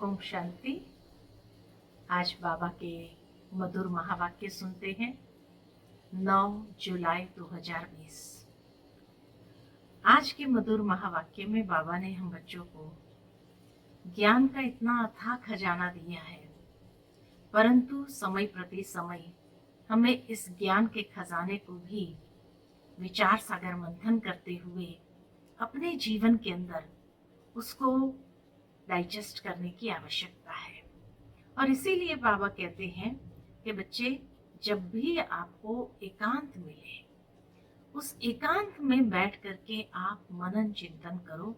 ओम शांति। आज बाबा के मधुर महावाक्य सुनते हैं। 9 जुलाई 2020। आज के मधुर महावाक्य में बाबा ने हम बच्चों को ज्ञान का इतना अथाह खजाना दिया है, परंतु समय प्रति समय हमें इस ज्ञान के खजाने को भी विचार सागर मंथन करते हुए अपने जीवन के अंदर उसको डाइजेस्ट करने की आवश्यकता है। और इसीलिए बाबा कहते हैं कि बच्चे, जब भी आपको एकांत मिले, उस एकांत में बैठ करके आप मनन चिंतन करो,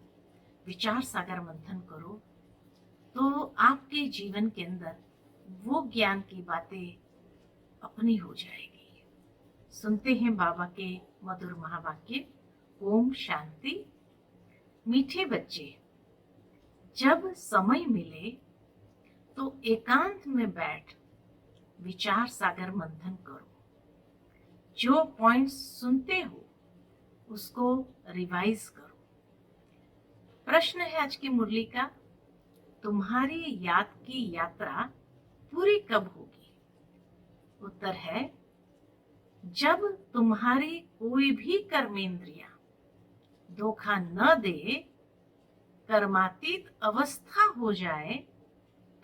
विचार सागर मंथन करो, तो आपके जीवन के अंदर वो ज्ञान की बातें अपनी हो जाएगी। सुनते हैं बाबा के मधुर महावाक्य। ओम शांति। मीठे बच्चे, जब समय मिले तो एकांत में बैठ विचार सागर मंथन करो। जो पॉइंट्स सुनते हो उसको रिवाइज करो। प्रश्न है आज की मुरली का, तुम्हारी याद की यात्रा पूरी कब होगी? उत्तर है, जब तुम्हारी कोई भी कर्मेंद्रिया धोखा न दे, कर्मातीत अवस्था हो जाए,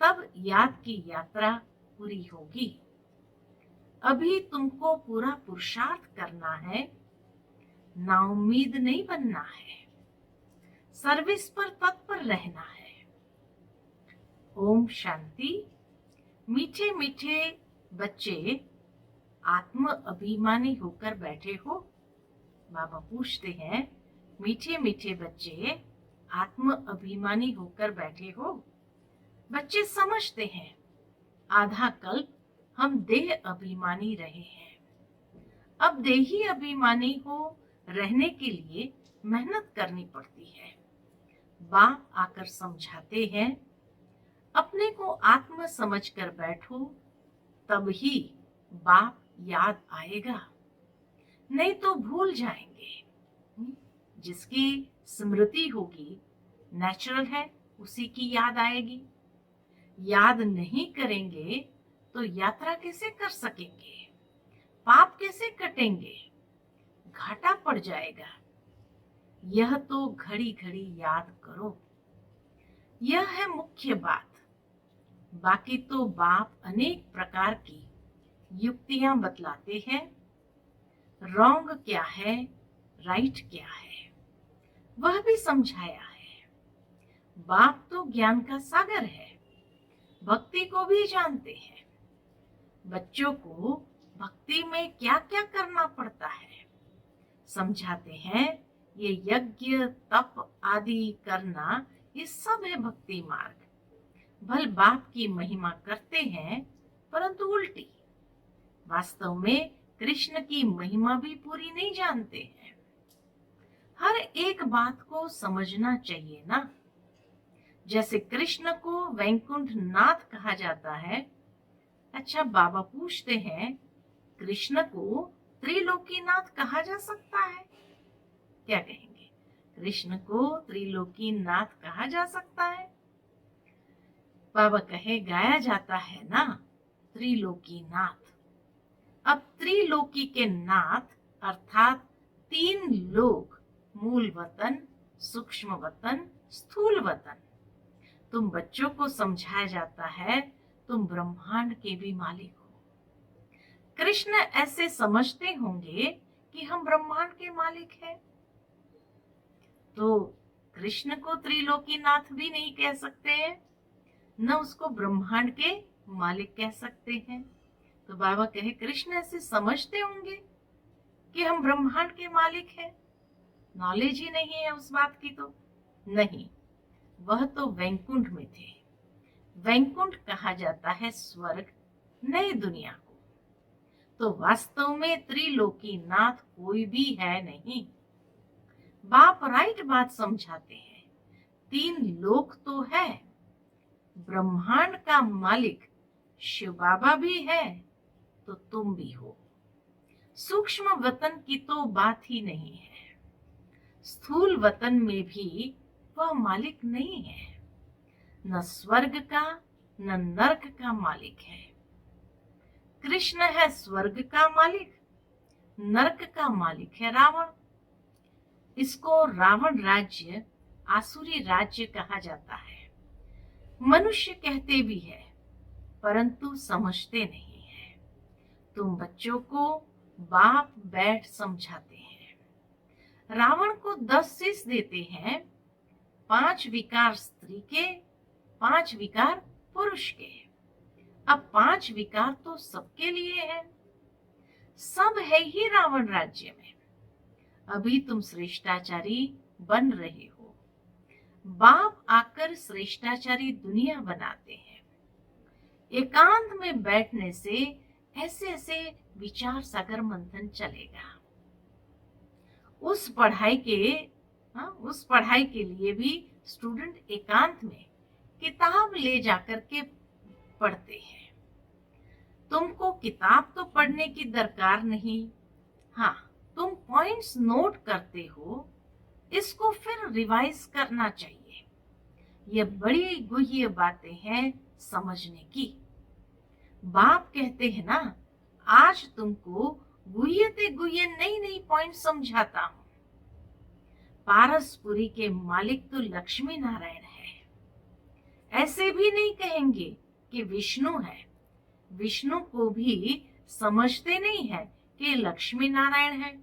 तब याद की यात्रा पूरी होगी। अभी तुमको पूरा पुरुषार्थ करना है, नाउम्मीद नहीं बनना है, सर्विस पर तत्पर रहना है। ओम शांति। मीठे मीठे बच्चे, आत्म अभिमानी होकर बैठे हो? बाबा पूछते हैं, मीठे मीठे बच्चे आत्म अभिमानी होकर बैठे हो? बच्चे समझते हैं, आधा कल्प हम देह अभिमानी रहे हैं। अब देही अभिमानी हो रहने के लिए मेहनत करनी पड़ती है। बाप आकर समझाते हैं, अपने को आत्म समझ कर बैठो, तब ही बाप याद आएगा, नहीं तो भूल जाएंगे। जिसकी स्मृति होगी, नेचुरल है, उसी की याद आएगी। याद नहीं करेंगे तो यात्रा कैसे कर सकेंगे? पाप कैसे कटेंगे? घाटा पड़ जाएगा। यह तो घड़ी घड़ी याद करो। यह है मुख्य बात। बाकी तो बाप अनेक प्रकार की युक्तियां बतलाते हैं। रॉन्ग क्या है, राइट क्या है, वह भी समझाया है। बाप तो ज्ञान का सागर है, भक्ति को भी जानते हैं। बच्चों को भक्ति में क्या क्या करना पड़ता है समझाते हैं। ये यज्ञ तप आदि करना, ये सब है भक्ति मार्ग। भल बाप की महिमा करते हैं, परंतु उल्टी। वास्तव में कृष्ण की महिमा भी पूरी नहीं जानते हैं। हर एक बात को समझना चाहिए ना। जैसे कृष्ण को वैकुंठ नाथ कहा जाता है। अच्छा, बाबा पूछते हैं, कृष्ण को त्रिलोकीनाथ कहा जा सकता है? क्या कहेंगे? कृष्ण को त्रिलोकीनाथ कहा जा सकता है? बाबा कहे, गाया जाता है ना, त्रिलोकीनाथ। अब त्रिलोकी के नाथ अर्थात 3 लोक, मूल वतन, सूक्ष्म वतन, स्थूल वतन। तुम बच्चों को समझाया जाता है, तुम ब्रह्मांड के भी मालिक हो। कृष्ण ऐसे समझते होंगे कि हम ब्रह्मांड के मालिक हैं, तो कृष्ण को त्रिलोकीनाथ भी नहीं कह सकते हैं, न उसको ब्रह्मांड के मालिक कह सकते हैं। तो बाबा कहे, कृष्ण ऐसे समझते होंगे कि हम ब्रह्मांड के मालिक हैं। नॉलेज ही नहीं है उस बात की तो नहीं। वह तो वैकुंठ में थे। वैकुंठ कहा जाता है स्वर्ग, नई दुनिया को। तो वास्तव में त्रिलोकीनाथ कोई भी है नहीं। बाप राइट बात समझाते हैं। 3 लोक तो है। ब्रह्मांड का मालिक शिव बाबा भी है, तो तुम भी हो। सूक्ष्म वतन की तो बात ही नहीं है। स्थूल वतन में भी वह मालिक नहीं है। न स्वर्ग का न नरक का मालिक है। कृष्ण है स्वर्ग का मालिक, नरक का मालिक है रावण। इसको रावण राज्य, आसुरी राज्य कहा जाता है। मनुष्य कहते भी है परंतु समझते नहीं है। तुम बच्चों को बाप बैठ समझाते हैं। रावण को 10 शीश देते हैं, 5 विकार स्त्री के, 5 विकार पुरुष के। अब 5 विकार तो सबके लिए है, सब है ही रावण राज्य में। अभी तुम श्रेष्ठाचारी बन रहे हो। बाप आकर श्रेष्ठाचारी दुनिया बनाते हैं। एकांत में बैठने से ऐसे ऐसे विचार सागर मंथन चलेगा। उस पढ़ाई के लिए भी स्टूडेंट एकांत में किताब ले जाकर के पढ़ते हैं। तुमको किताब तो पढ़ने की दरकार नहीं, हाँ तुम पॉइंट्स नोट करते हो, इसको फिर रिवाइज करना चाहिए। ये बड़ी गुह्य बातें हैं समझने की। बाप कहते हैं ना, आज तुमको गुह्यते गुह्य नई नई पॉइंट समझाता हूं। पारसपुरी के मालिक तो लक्ष्मी नारायण है। ऐसे भी नहीं कहेंगे कि विष्णु है। विष्णु को भी समझते नहीं है कि लक्ष्मी नारायण है।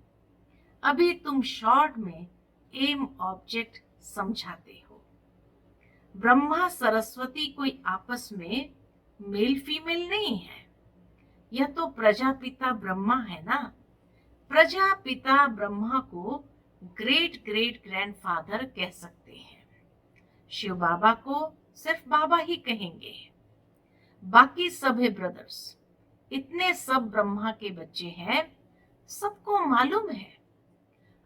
अभी तुम शॉर्ट में एम ऑब्जेक्ट समझाते हो। ब्रह्मा सरस्वती कोई आपस में मेल फीमेल नहीं है। यह तो प्रजापिता ब्रह्मा है ना। प्रजापिता ब्रह्मा को ग्रेट ग्रेट ग्रैंडफादर कह सकते हैं। शिव बाबा को सिर्फ बाबा ही कहेंगे, बाकी सब है ब्रदर्स। इतने सब ब्रह्मा के बच्चे हैं, सबको मालूम है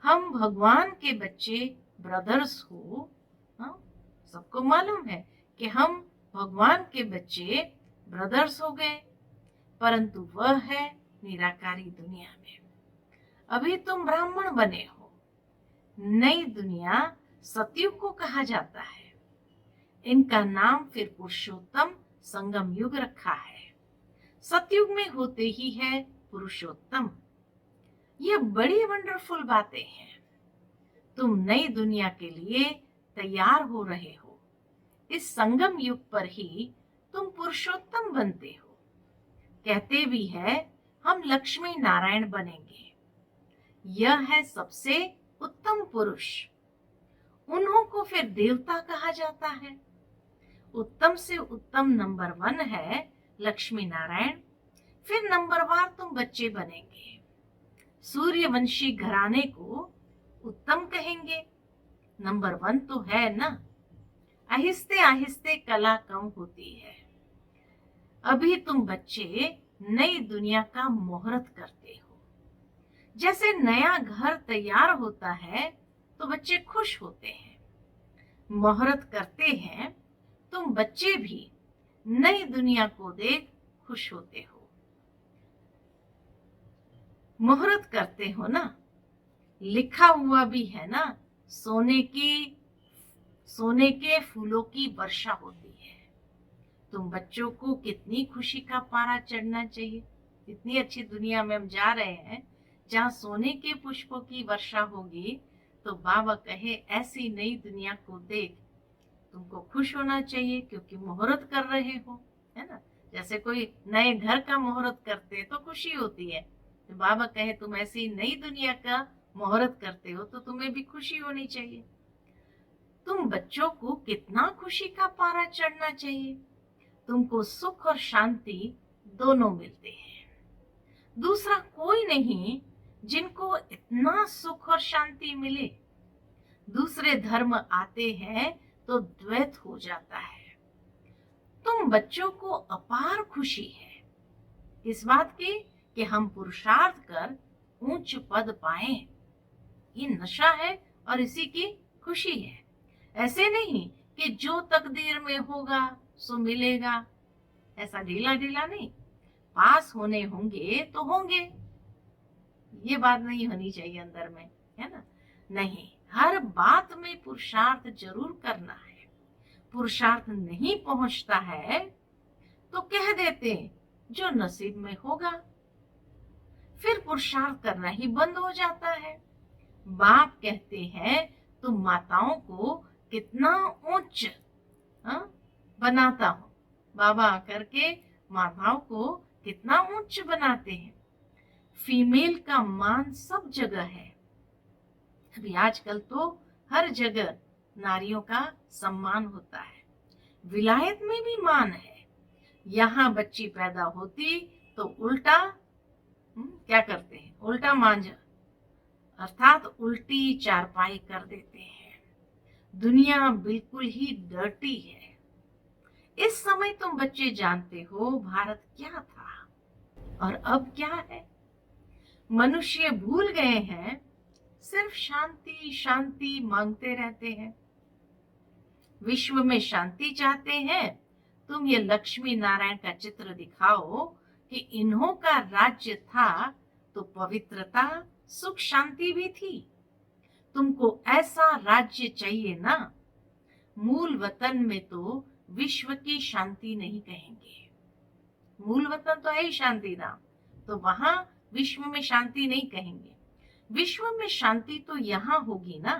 हम भगवान के बच्चे ब्रदर्स हो। सबको मालूम है कि हम भगवान के बच्चे ब्रदर्स हो गए, परंतु वह है निराकारी दुनिया में। अभी तुम ब्राह्मण बने हो। नई दुनिया सतयुग को कहा जाता है। इनका नाम फिर पुरुषोत्तम संगम युग रखा है। सतयुग में होते ही है पुरुषोत्तम। ये बड़ी वंडरफुल बातें हैं। तुम नई दुनिया के लिए तैयार हो रहे हो। इस संगम युग पर ही तुम पुरुषोत्तम बनते हो। कहते भी है हम लक्ष्मी नारायण बनेंगे। यह है सबसे उत्तम पुरुष। उन्हों को फिर देवता कहा जाता है। उत्तम से उत्तम नंबर 1 है लक्ष्मी नारायण। फिर नंबरवार तुम बच्चे बनेंगे। सूर्यवंशी घराने को उत्तम कहेंगे। नंबर 1 तो है ना। आहिस्ते आहिस्ते कला कम होती है। अभी तुम बच्चे नई दुनिया का मुहूर्त करते हो। जैसे नया घर तैयार होता है तो बच्चे खुश होते हैं। मुहूर्त करते हैं, तुम बच्चे भी नई दुनिया को देख खुश होते हो। मुहूर्त करते हो ना, लिखा हुआ भी है ना, सोने के फूलों की वर्षा होती है। तुम बच्चों को कितनी खुशी का पारा चढ़ना चाहिए। इतनी अच्छी दुनिया में हम जा रहे हैं जहाँ सोने के पुष्पों की वर्षा होगी। तो बाबा कहे ऐसी नई दुनिया को देख तुमको खुश होना चाहिए, क्योंकि मुहूर्त कर रहे हो, है ना। जैसे कोई नए घर का मुहूर्त करते तो खुशी होती है। तो बाबा कहे तुम ऐसी नई दुनिया का मुहूर्त करते हो तो तुम्हें भी खुशी होनी चाहिए। तुम बच्चों को कितना खुशी का पारा चढ़ना चाहिए। तुमको सुख और शांति दोनों मिलते हैं। दूसरा कोई नहीं जिनको इतना सुख और शांति मिले। दूसरे धर्म आते हैं तो द्वैत हो जाता है। तुम बच्चों को अपार खुशी है इस बात की कि हम पुरुषार्थ कर ऊंच पद पाएं। ये नशा है और इसी की खुशी है। ऐसे नहीं कि जो तकदीर में होगा सो मिलेगा, ऐसा ढीला ढीला नहीं। पास होने होंगे तो होंगे, ये बात नहीं होनी चाहिए अंदर में, है ना। नहीं, हर बात में पुरुषार्थ जरूर करना है। पुरुषार्थ नहीं पहुंचता है तो कह देते हैं जो नसीब में होगा, फिर पुरुषार्थ करना ही बंद हो जाता है। बाप कहते हैं तुम माताओं को कितना उच्च बनाता हूं। बाबा आकर के माताओं को कितना उच्च बनाते हैं। फीमेल का मान सब जगह है। अभी आजकल तो हर जगह नारियों का सम्मान होता है। विलायत में भी मान है। यहाँ बच्ची पैदा होती तो उल्टा क्या करते हैं, उल्टा मांझा अर्थात उल्टी चारपाई कर देते हैं। दुनिया बिल्कुल ही डर्टी है। इस समय तुम बच्चे जानते हो भारत क्या था और अब क्या है। मनुष्य भूल गए हैं, सिर्फ शांति शांति मांगते रहते हैं। विश्व में शांति चाहते हैं। तुम ये लक्ष्मी नारायण का चित्र दिखाओ कि इन्हों का राज्य था तो पवित्रता सुख शांति भी थी। तुमको ऐसा राज्य चाहिए ना। मूल वतन में तो विश्व की शांति नहीं कहेंगे। मूल वतन तो है ही शांति धाम, तो वहां विश्व में शांति नहीं कहेंगे। विश्व में शांति तो यहाँ होगी ना।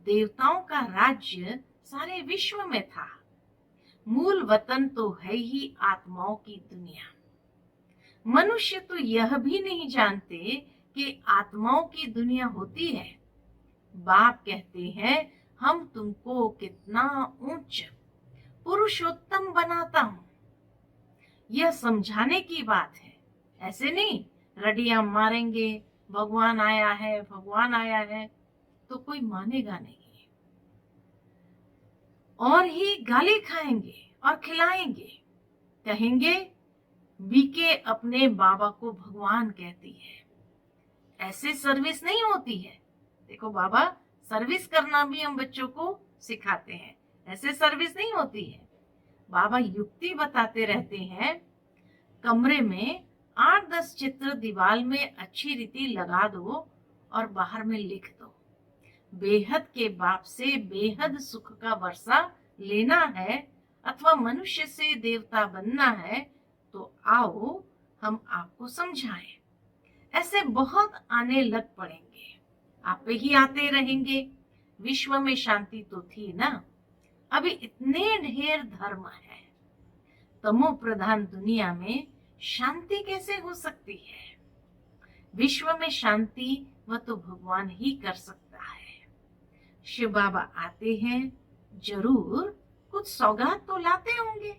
देवताओं का राज्य सारे विश्व में था। मूल वतन तो है ही आत्माओं की दुनिया। मनुष्य तो यह भी नहीं जानते कि आत्माओं की दुनिया होती है। बाप कहते हैं हम तुमको कितना उच्च पुरुषोत्तम बनाता हूं। यह समझाने की बात है। ऐसे नहीं रडियां मारेंगे भगवान आया है भगवान आया है तो कोई मानेगा नहीं, और ही गाली खाएंगे और खिलाएंगे। कहेंगे बीके अपने बाबा को भगवान कहती है। ऐसे सर्विस नहीं होती है। देखो बाबा सर्विस करना भी हम बच्चों को सिखाते हैं। ऐसे सर्विस नहीं होती है। बाबा युक्ति बताते रहते हैं। कमरे में 8-10 चित्र दीवार में अच्छी रीति लगा दो और बाहर में लिख दो। बेहद के बाप से बेहद सुख का वर्षा लेना है अथवा मनुष्य से देवता बनना है तो आओ हम आपको समझाएं। ऐसे बहुत आने लग पड़ेंगे, आप पे ही आते रहेंगे। विश्व में शांति तो थी ना। अभी इतने ढेर धर्म है। तमो प्रधान दुनिया में शांति कैसे हो सकती है। विश्व में शांति वह तो भगवान ही कर सकता है। शिव बाबा आते हैं, जरूर कुछ सौगात तो लाते होंगे।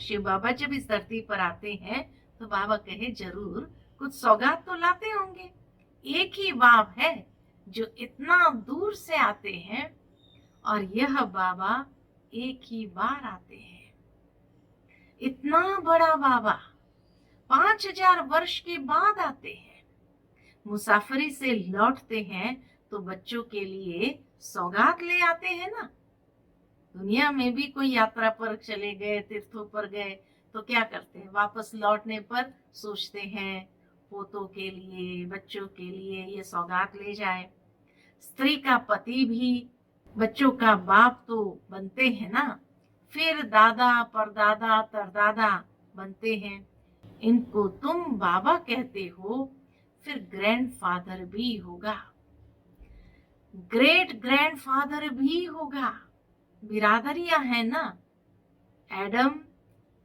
शिव बाबा जब इस धरती पर आते हैं तो बाबा कहे जरूर कुछ सौगात तो लाते होंगे। एक ही बाप है जो इतना दूर से आते हैं और यह बाबा एक ही बार आते हैं। इतना बड़ा बाबा 5000 वर्ष के बाद आते हैं। मुसाफरी से लौटते हैं तो बच्चों के लिए सौगात ले आते हैं ना। दुनिया में भी कोई यात्रा पर चले गए, तीर्थों पर गए तो क्या करते हैं, वापस लौटने पर सोचते हैं पोतों के लिए बच्चों के लिए ये सौगात ले जाए। स्त्री का पति भी बच्चों का बाप तो बनते हैं ना, फिर दादा परदादा तरदादा बनते हैं। इनको तुम बाबा कहते हो, फिर ग्रैंडफादर भी होगा, ग्रेट ग्रैंडफादर भी होगा। बिरादरियां है ना। एडम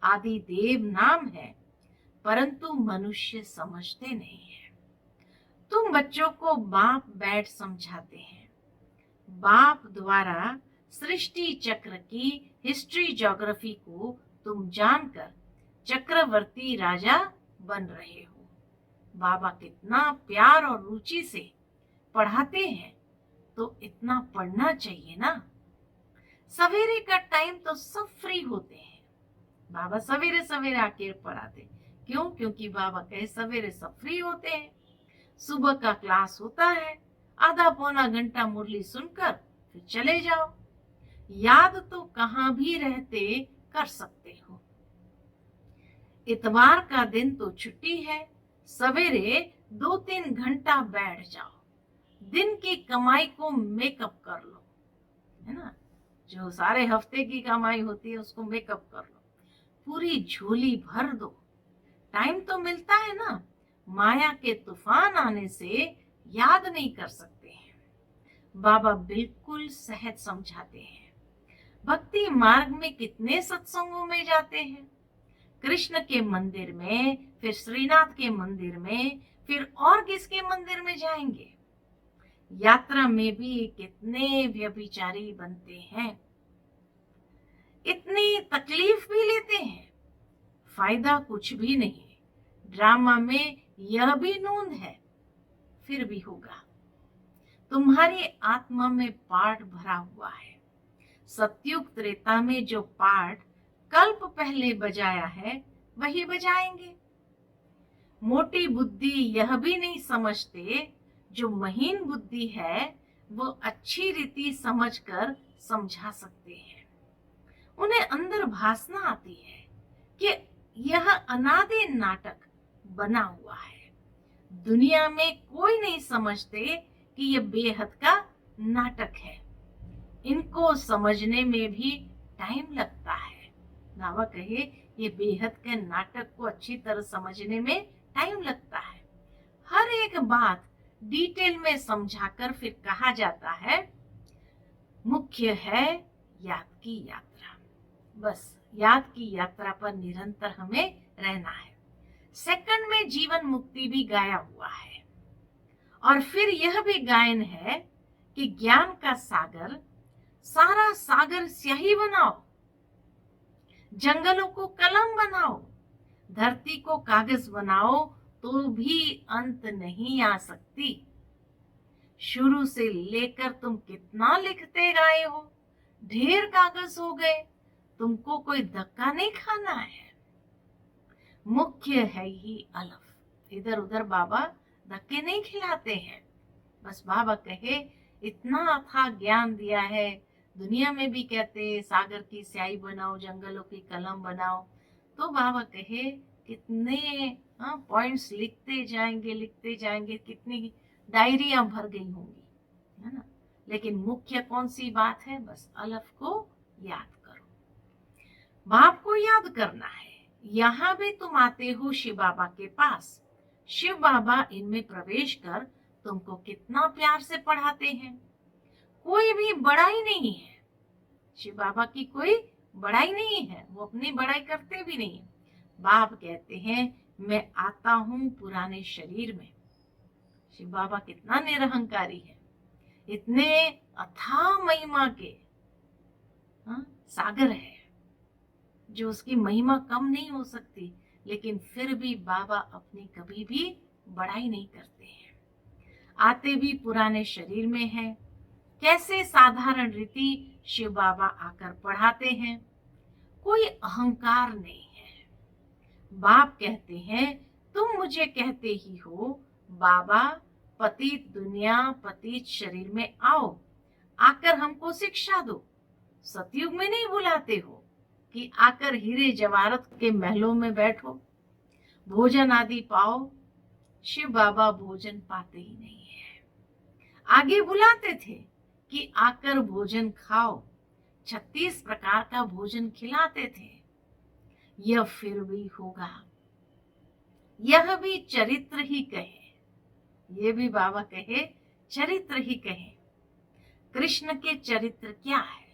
आदि देव नाम है, परंतु मनुष्य समझते नहीं है। तुम बच्चों को बाप बैठ समझाते हैं। बाप द्वारा सृष्टि चक्र की हिस्ट्री ज्योग्राफी को तुम जानकर चक्रवर्ती राजा बन रहे हो। बाबा कितना प्यार और रुचि से पढ़ाते हैं, तो इतना पढ़ना चाहिए ना। सवेरे का टाइम तो सब फ्री होते हैं। बाबा सवेरे सवेरे आके पढ़ाते। क्यों? क्योंकि बाबा कहे सवेरे सब फ्री होते हैं। सुबह का क्लास होता है, आधा पौना घंटा मुरली सुनकर फिर चले जाओ। याद तो कहाँ भी रहते कर सकते हो। इतवार का दिन तो छुट्टी है, सवेरे 2-3 घंटा बैठ जाओ। दिन की कमाई को मेकअप कर लो, है ना। जो सारे हफ्ते की कमाई होती है उसको मेकअप कर लो, पूरी झोली भर दो। टाइम तो मिलता है ना, माया के तूफान आने से याद नहीं कर सकते हैं। बाबा बिल्कुल सहज समझाते हैं। भक्ति मार्ग में कितने सत्संगों में जाते हैं, कृष्ण के मंदिर में, फिर श्रीनाथ के मंदिर में, फिर और किसके मंदिर में जाएंगे। यात्रा में भी कितने व्यभिचारी बनते हैं, इतनी तकलीफ भी लेते हैं, फायदा कुछ भी नहीं। ड्रामा में यह भी नूंद है, फिर भी होगा। तुम्हारी आत्मा में पाठ भरा हुआ है। सतयुग त्रेता में जो पाठ कल्प पहले बजाया है वही बजाएंगे। मोटी बुद्धि यह भी नहीं समझते, जो महीन बुद्धि है वो अच्छी रीति समझकर समझा सकते हैं। उन्हें अंदर भासना आती है कि यह अनादि नाटक बना हुआ है। दुनिया में कोई नहीं समझते कि यह बेहद का नाटक है। इनको समझने में भी टाइम लगता है। बाबा कहे ये बेहद के नाटक को अच्छी तरह समझने में टाइम लगता है। हर एक बात डिटेल में समझाकर फिर कहा जाता है, मुख्य है याद की यात्रा। बस याद की यात्रा पर निरंतर हमें रहना है। सेकंड में जीवन मुक्ति भी गाया हुआ है। और फिर यह भी गायन है कि ज्ञान का सागर, सारा सागर स्याही बनाओ, जंगलों को कलम बनाओ, धरती को कागज बनाओ तो भी अंत नहीं आ सकती। शुरू से लेकर तुम कितना लिखते गए हो, ढेर कागज हो गए, तुमको कोई धक्का नहीं खाना है। मुख्य है ही अलफ। इधर उधर बाबा धक्के नहीं खिलाते हैं। बस बाबा कहे इतना अथाह ज्ञान दिया है। दुनिया में भी कहते सागर की स्याही बनाओ, जंगलों की कलम बनाओ। तो बाबा कहे कितने पॉइंट्स लिखते जाएंगे, कितनी डायरियां भर गई होंगी, है ना। लेकिन मुख्य कौन सी बात है, बस अलफ को याद करो, बाप को याद करना है। यहाँ भी तुम आते हो शिव बाबा के पास। शिव बाबा इनमें प्रवेश कर तुमको कितना प्यार से पढ़ाते हैं। कोई भी बड़ाई नहीं है, शिव बाबा की कोई बड़ाई नहीं है, वो अपनी बड़ाई करते भी नहीं। बाप कहते हैं मैं आता हूं पुराने शरीर में। शिव बाबा कितना निरहंकारी है, इतने अथाह महिमा के सागर है जो उसकी महिमा कम नहीं हो सकती। लेकिन फिर भी बाबा अपनी कभी भी बड़ाई नहीं करते हैं। आते भी पुराने शरीर में है। कैसे साधारण रीति शिव बाबा आकर पढ़ाते हैं, कोई अहंकार नहीं है। बाप कहते हैं तुम मुझे कहते ही हो बाबा पतित दुनिया पतित शरीर में आओ, आकर हमको शिक्षा दो। सतयुग में नहीं बुलाते हो कि आकर हीरे जवाहरत के महलों में बैठो, भोजन आदि पाओ। शिव बाबा भोजन पाते ही नहीं है। आगे बुलाते थे कि आकर भोजन खाओ, 36 प्रकार का भोजन खिलाते थे। यह फिर भी होगा, यह भी चरित्र ही कहे, ये भी बाबा कहे चरित्र ही कहे। कृष्ण के चरित्र क्या है,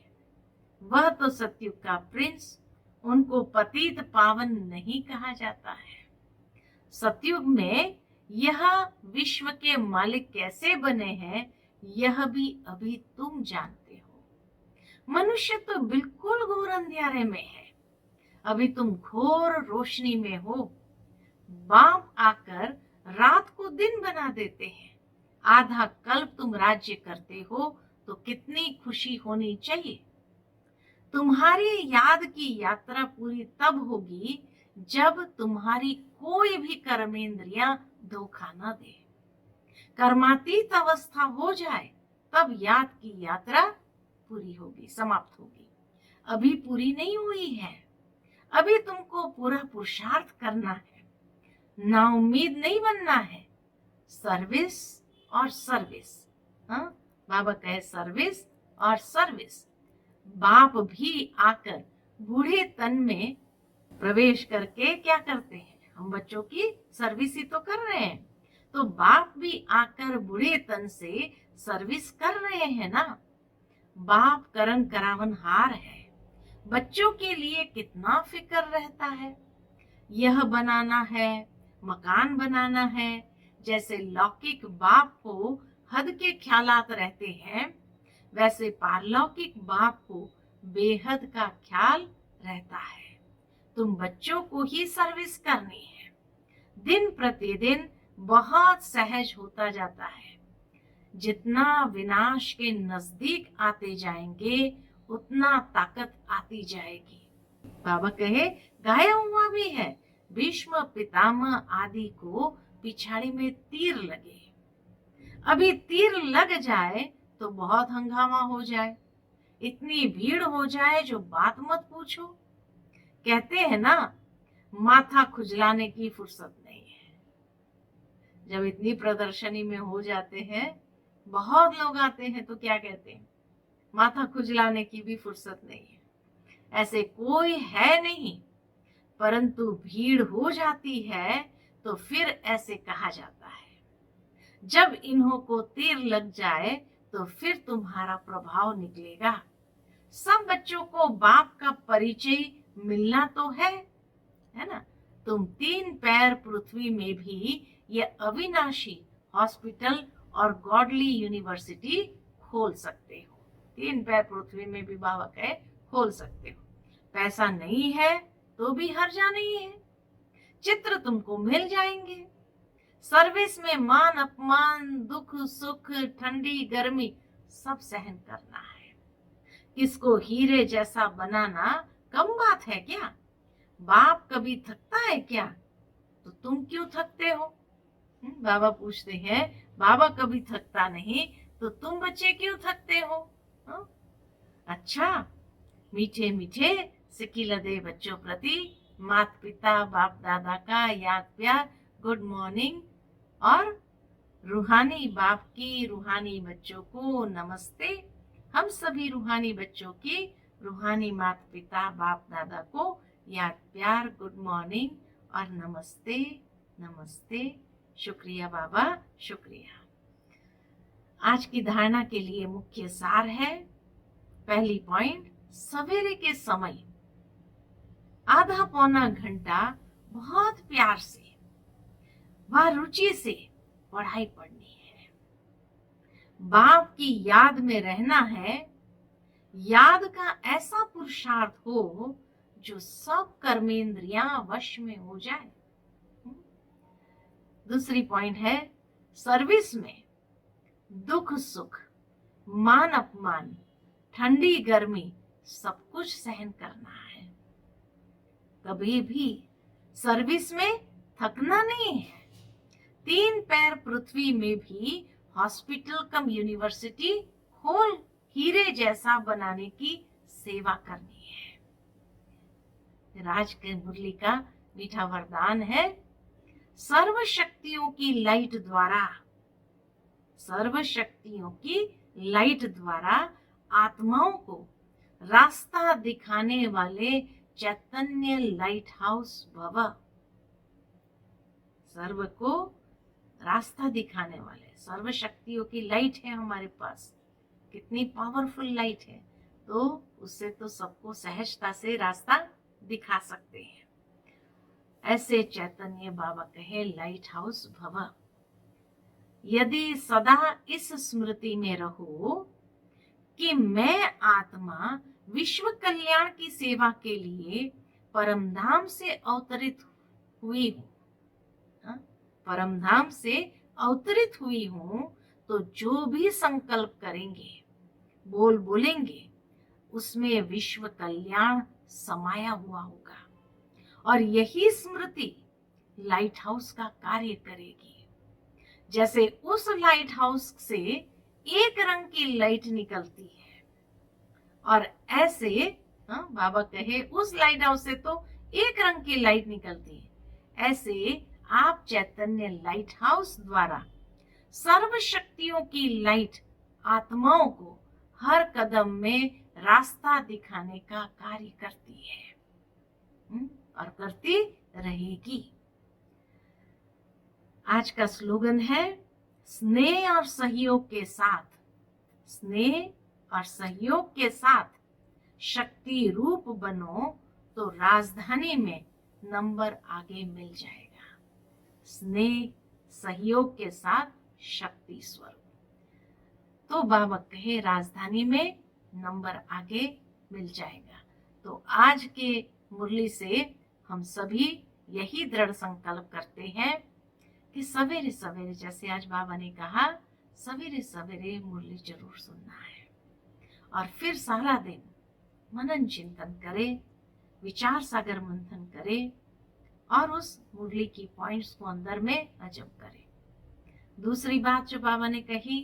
वह तो सतयुग का प्रिंस, उनको पतित पावन नहीं कहा जाता है। सतयुग में यह विश्व के मालिक कैसे बने हैं यह भी अभी तुम जानते हो। मनुष्य तो बिल्कुल घोर अंधियारे में है, अभी तुम घोर रोशनी में हो। बाप आकर रात को दिन बना देते हैं। आधा कल्प तुम राज्य करते हो तो कितनी खुशी होनी चाहिए। तुम्हारी याद की यात्रा पूरी तब होगी जब तुम्हारी कोई भी कर्मेंद्रियां धोखा न दे, कर्मातीत अवस्था हो जाए, तब याद की यात्रा पूरी होगी, समाप्त होगी। अभी पूरी नहीं हुई है, अभी तुमको पूरा पुरुषार्थ करना है, ना उम्मीद नहीं बनना है। सर्विस और सर्विस, बाबा कहे सर्विस और सर्विस। बाप भी आकर बूढ़े तन में प्रवेश करके क्या करते हैं, हम बच्चों की सर्विस ही तो कर रहे हैं, तो बाप भी आकर बूढ़े तन से सर्विस कर रहे हैं ना। बाप करन करावनहार है, बच्चों के लिए कितना फिक्र रहता है। यह बनाना है, मकान बनाना है, जैसे लौकिक बाप को हद के ख्यालात रहते हैं, वैसे पारलौकिक बाप को बेहद का ख्याल रहता है। तुम बच्चों को ही सर्विस करनी है। दिन प्रतिदिन बहुत सहज होता जाता है। जितना विनाश के नजदीक आते जाएंगे उतना ताकत आती जाएगी। बाबा कहे गाया हुआ भी है, भीष्म पितामह आदि को पिछाड़ी में तीर लगे। अभी तीर लग जाए तो बहुत हंगामा हो जाए, इतनी भीड़ हो जाए जो बात मत पूछो। कहते हैं ना, माथा खुजलाने की फुर्सत नहीं है। जब इतनी प्रदर्शनी में हो जाते हैं, बहुत लोग आते हैं, तो क्या कहते हैं, माथा खुजलाने की भी फुर्सत नहीं है। ऐसे कोई है नहीं, परंतु भीड़ हो जाती है तो फिर ऐसे कहा जाता है। जब इन्हों को तीर लग जाए तो फिर तुम्हारा प्रभाव निकलेगा। सब बच्चों को बाप का परिचय मिलना तो है ना। तुम 3 पैर पृथ्वी में भी ये अविनाशी हॉस्पिटल और गॉडली यूनिवर्सिटी खोल सकते हो। 3 पैर पृथ्वी में भी बाबा कहे खोल सकते हो। पैसा नहीं है तो भी हर्जा नहीं है, चित्र तुमको मिल जाएंगे। सर्विस में मान अपमान, दुख सुख, ठंडी गर्मी सब सहन करना है। किसको हीरे जैसा बनाना कम बात है क्या? बाप कभी थकता है क्या? तो तुम क्यों थकते हो? बाबा पूछते हैं, बाबा कभी थकता नहीं तो तुम बच्चे क्यों थकते हो? अच्छा, मीठे मीठे सिकिलदे बच्चों प्रति माता पिता बाप दादा का याद प्यार, गुड मॉर्निंग, और रूहानी बाप की रूहानी बच्चों को नमस्ते। हम सभी रूहानी बच्चों की रूहानी माता पिता बाप दादा को याद प्यार, गुड मॉर्निंग और नमस्ते नमस्ते। शुक्रिया बाबा, शुक्रिया। आज की धारणा के लिए मुख्य सार है, पहली पॉइंट, सवेरे के समय आधा पौना घंटा बहुत प्यार से व रुचि से पढ़ाई पढ़नी है। बाप की याद में रहना है। याद का ऐसा पुरुषार्थ हो जो सब कर्मेंद्रियां वश में हो जाए। दूसरी पॉइंट है, सर्विस में दुख सुख, मान अपमान, ठंडी गर्मी सब कुछ सहन करना है। कभी भी सर्विस में थकना नहीं है। 3 पैर पृथ्वी में भी हॉस्पिटल कम यूनिवर्सिटी खोल हीरे जैसा बनाने की सेवा करनी है। राज के मुरली का मीठा वरदान है, सर्व शक्तियों की लाइट द्वारा, सर्व शक्तियों की लाइट द्वारा आत्माओं को रास्ता दिखाने वाले चैतन्य लाइट हाउस भव। सर्व को रास्ता दिखाने वाले सर्व शक्तियों की लाइट है हमारे पास। कितनी पावरफुल लाइट है, तो उससे तो सबको सहजता से रास्ता दिखा सकते हैं। ऐसे चैतन्य बाबा कहे लाइट हाउस भव। यदि सदा इस स्मृति में रहो कि मैं आत्मा विश्व कल्याण की सेवा के लिए परमधाम से अवतरित हुई हूँ, परमधाम से अवतरित हुई हूँ, तो जो भी संकल्प करेंगे, बोलेंगे, उसमें विश्व कल्याण समाया हुआ होगा। और यही स्मृति लाइट हाउस का कार्य करेगी। जैसे उस लाइट हाउस से एक रंग की लाइट निकलती है, और ऐसे बाबा कहे उस लाइट हाउस से तो एक रंग की लाइट निकलती है, ऐसे आप चैतन्य लाइट हाउस द्वारा सर्व शक्तियों की लाइट आत्माओं को हर कदम में रास्ता दिखाने का कार्य करती है और करती रहेगी। आज का स्लोगन है स्नेह और सहयोग के साथ, स्नेह और सहयोग के साथ शक्ति रूप बनो तो राजधानी में नंबर आगे मिल जाएगा। स्नेह सहयोग के साथ शक्ति स्वरूप। तो बाबा कहे राजधानी में नंबर आगे मिल जाएगा। तो आज के मुरली से हम सभी यही दृढ़ संकल्प करते हैं कि सवेरे सवेरे, जैसे आज बाबा ने कहा, सवेरे सवेरे मुरली जरूर सुनना है और फिर सारा दिन मनन चिंतन करें, विचार सागर मंथन करें और उस मुरली की पॉइंट्स को अंदर में अजब करें। दूसरी बात जो बाबा ने कही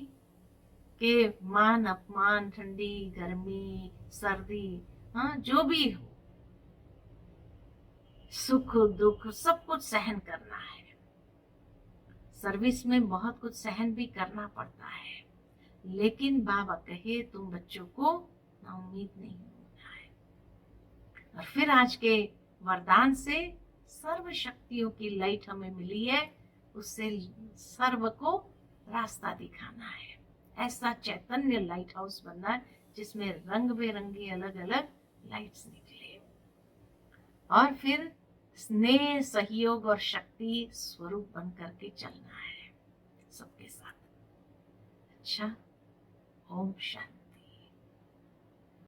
कि मान अपमान, ठंडी गर्मी, सर्दी, जो भी हो, सुख दुख सब कुछ सहन करना है। सर्विस में बहुत कुछ सहन भी करना पड़ता है, लेकिन बाबा कहे तुम बच्चों को ना उम्मीद नहीं होना है। और फिर आज के वरदान से सर्व शक्तियों की लाइट हमें मिली है, उससे सर्व को रास्ता दिखाना है। ऐसा चैतन्य लाइट हाउस बनना है जिसमें रंग बेरंगी अलग अलग लाइट्स निकले और फिर स्नेह, सहयोग और शक्ति स्वरूप बन करके चलना है सबके साथ। अच्छा, ओम शांति।